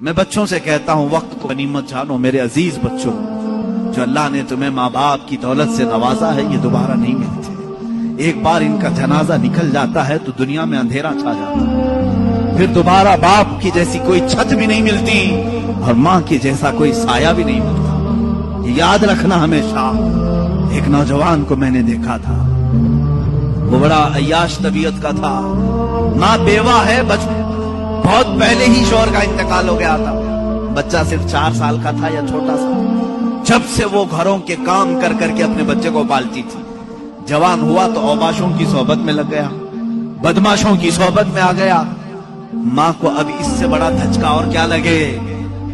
میں بچوں سے کہتا ہوں وقت کو غنیمت جانو میرے عزیز بچوں، جو اللہ نے تمہیں ماں باپ کی دولت سے نوازا ہے یہ دوبارہ نہیں ملتے۔ ایک بار ان کا جنازہ نکل جاتا ہے تو دنیا میں اندھیرا چھا جاتا ہے، پھر دوبارہ باپ کی جیسی کوئی چھت بھی نہیں ملتی اور ماں کی جیسا کوئی سایہ بھی نہیں ملتا۔ یہ یاد رکھنا ہمیشہ۔ ایک نوجوان کو میں نے دیکھا تھا، وہ بڑا عیاش طبیعت کا تھا، ماں بیوہ ہے، بہت پہلے ہی شوہر کا انتقال ہو گیا تھا، بچہ صرف 4 سال کا تھا یا چھوٹا سا۔ جب سے وہ گھروں کے کام کر کر کے اپنے بچے کو پالتی تھی، جوان ہوا تو اوباشوں کی صحبت میں لگ گیا، بدماشوں کی صحبت میں آ گیا۔ ماں کو اب اس سے بڑا دھچکا اور کیا لگے۔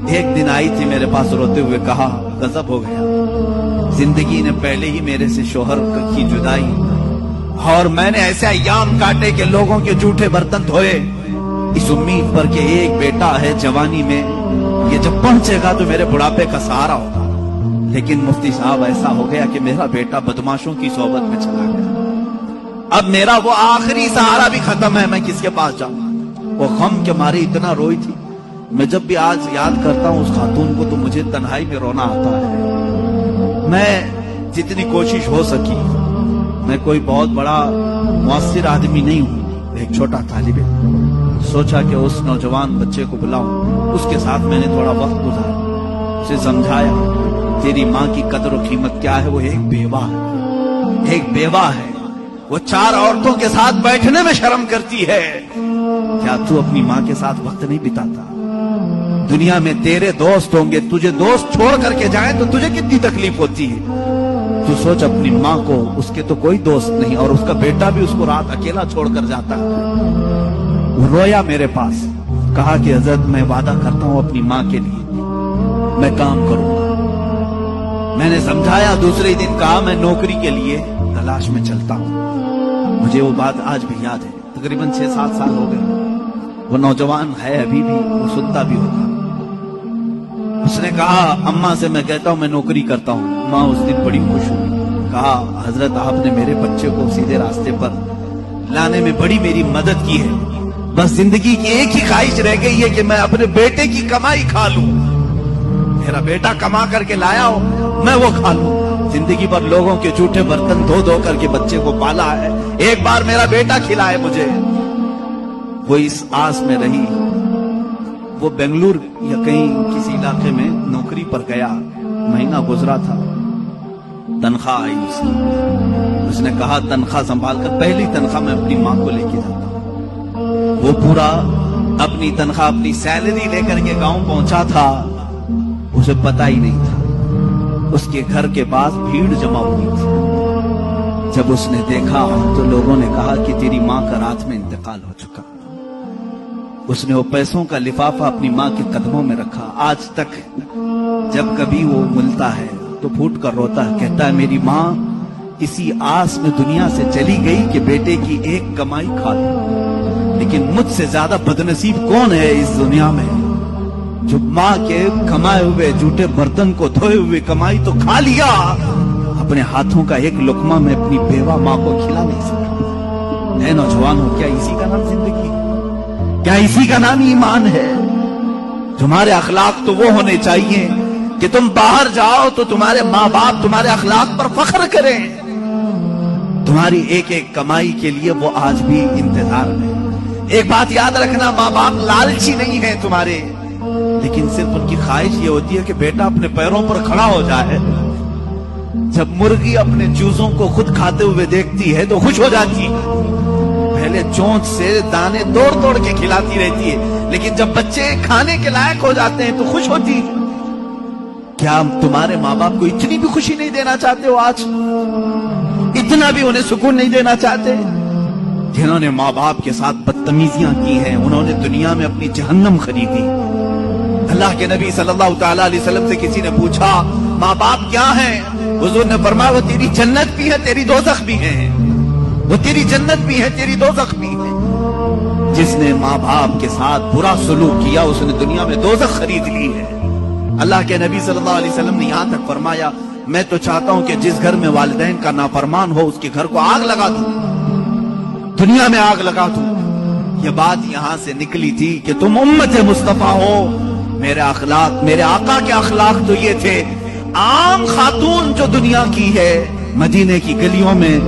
ایک دن آئی تھی میرے پاس روتے ہوئے، کہا غضب ہو گیا، زندگی نے پہلے ہی میرے سے شوہر کی جدائی، اور میں نے ایسے ایام کاٹے کہ لوگوں کے جھوٹے برتن دھوئے اس امید پر کہ ایک بیٹا ہے جوانی میں، یہ جب پہنچے گا تو میرے بڑھاپے کا سہارا ہوگا۔ لیکن مفتی صاحب ایسا ہو گیا کہ میرا بیٹا بدماشوں کی صحبت میں چلا گیا، اب میرا وہ آخری سہارا بھی ختم ہے، میں کس کے پاس جاؤں۔ وہ غم کے مارے اتنا روئی تھی، میں جب بھی آج یاد کرتا ہوں اس خاتون کو تو مجھے تنہائی میں رونا آتا ہے۔ میں جتنی کوشش ہو سکی، میں کوئی بہت بڑا مؤثر آدمی نہیں ہوں، ایک چھوٹا طالب علم، سوچا کہ اس نوجوان بچے کو بلاؤں، اس کے ساتھ میں نے تھوڑا وقت گزارا، اسے سمجھایا تیری ماں کی قدر و قیمت کیا ہے، وہ ایک بیوہ ہے، ایک بیوہ ہے، وہ 4 عورتوں کے ساتھ بیٹھنے میں شرم کرتی ہے، کیا تو اپنی ماں کے ساتھ وقت نہیں بتاتا؟ دنیا میں تیرے دوست ہوں گے، تجھے دوست چھوڑ کر کے جائیں تو تجھے کتنی تکلیف ہوتی ہے۔ تو سوچ اپنی ماں کو، اس کے تو کوئی دوست نہیں، اور اس کا بیٹا بھی اس کو رات اکیلا چھوڑ کر جاتا ہے۔ وہ رویا میرے پاس، کہا کہ حضرت میں وعدہ کرتا ہوں اپنی ماں کے لیے میں کام کروں گا۔ میں نے سمجھایا، دوسرے دن کہا میں نوکری کے لیے تلاش میں چلتا ہوں۔ مجھے وہ بات آج بھی یاد ہے، تقریباً 6-7 سال ہو گئے۔ وہ نوجوان ہے ابھی بھی، وہ سنتا بھی ہوگا۔ اس نے کہا اماں سے میں کہتا ہوں میں نوکری کرتا ہوں۔ ماں اس دن بڑی خوش ہوئی، کہا حضرت آپ نے میرے بچے کو سیدھے راستے پر لانے میں بڑی میری مدد کی ہے، بس زندگی کی ایک ہی خواہش رہ گئی ہے کہ میں اپنے بیٹے کی کمائی کھا لوں، میرا بیٹا کما کر کے لایا ہو میں وہ کھا لوں۔ زندگی پر لوگوں کے جھوٹے برتن دھو دھو کر کے بچے کو پالا ہے، ایک بار میرا بیٹا کھلائے مجھے۔ وہ اس آس میں رہی، وہ بنگلور یا کہیں کسی علاقے میں نوکری پر گیا، مہینہ گزرا تھا، تنخواہ آئی اس نے کہا تنخواہ سنبھال کر، پہلی تنخواہ میں اپنی ماں کو لے کے جاتا ہوں۔ وہ پورا اپنی تنخواہ اپنی سیلری لے کر کے گاؤں پہنچا تھا، اسے پتا ہی نہیں تھا اس کے گھر کے پاس بھیڑ جمع ہوئی تھی۔ جب اس نے دیکھا تو لوگوں نے کہا کہ تیری ماں کا رات میں انتقال ہو چکا۔ اس نے وہ پیسوں کا لفافہ اپنی ماں کے قدموں میں رکھا، آج تک جب کبھی وہ ملتا ہے تو پھوٹ کر روتا ہے، کہتا ہے میری ماں اسی آس میں دنیا سے چلی گئی کہ بیٹے کی ایک کمائی کھا لوں، لیکن مجھ سے زیادہ بدنصیب کون ہے اس دنیا میں جو ماں کے کمائے ہوئے جھوٹے برتن کو دھوئے ہوئے کمائی تو کھا لیا، اپنے ہاتھوں کا ایک لقمہ میں اپنی بیوہ ماں کو کھلا نہیں سکا۔ اے نوجوانوں، کیا اسی کا نام زندگی ہے؟ کیا اسی کا نام ایمان ہے؟ تمہارے اخلاق تو وہ ہونے چاہیے کہ تم باہر جاؤ تو تمہارے ماں باپ تمہارے اخلاق پر فخر کریں، تمہاری ایک ایک کمائی کے لیے وہ آج بھی انتظار میں۔ ایک بات یاد رکھنا، ماں باپ لالچی نہیں ہے تمہارے، لیکن صرف ان کی خواہش یہ ہوتی ہے کہ بیٹا اپنے پیروں پر کھڑا ہو جائے۔ جب مرغی اپنے چوزوں کو خود کھاتے ہوئے دیکھتی ہے تو خوش ہو جاتی ہے، پہلے چونچ سے دانے توڑ توڑ کے کھلاتی رہتی ہے، لیکن جب بچے کھانے کے لائق ہو جاتے ہیں تو خوش ہوتی ہے۔ کیا تمہارے ماں باپ کو اتنی بھی خوشی نہیں دینا چاہتے ہو؟ آج اتنا بھی انہیں سکون نہیں دینا چاہتے؟ جنہوں نے ماں باپ کے ساتھ بدتمیزیاں کی ہیں انہوں نے دنیا میں اپنی جہنم خریدی۔ اللہ کے نبی صلی اللہ تعالیٰ علیہ وسلم سے کسی نے پوچھا ماں باپ کیا ہیں؟ حضور نے فرمایا وہ تیری جنت بھی ہے تیری دوزخ بھی ہے، وہ تیری جنت بھی ہے تیری دوزخ بھی ہے۔ جس نے ماں باپ کے ساتھ برا سلوک کیا اس نے دنیا میں دوزخ خرید لی ہے۔ اللہ کے نبی صلی اللہ علیہ وسلم نے یہاں تک فرمایا میں تو چاہتا ہوں کہ جس گھر میں والدین کا نافرمان ہو اس کے گھر کو آگ لگا دوں، دنیا میں آگ لگا دوں۔ یہ بات یہاں سے نکلی تھی کہ تم امت مصطفیٰ ہو، میرے اخلاق، میرے آقا کے اخلاق تو یہ تھے، عام خاتون جو دنیا کی ہے مدینے کی گلیوں میں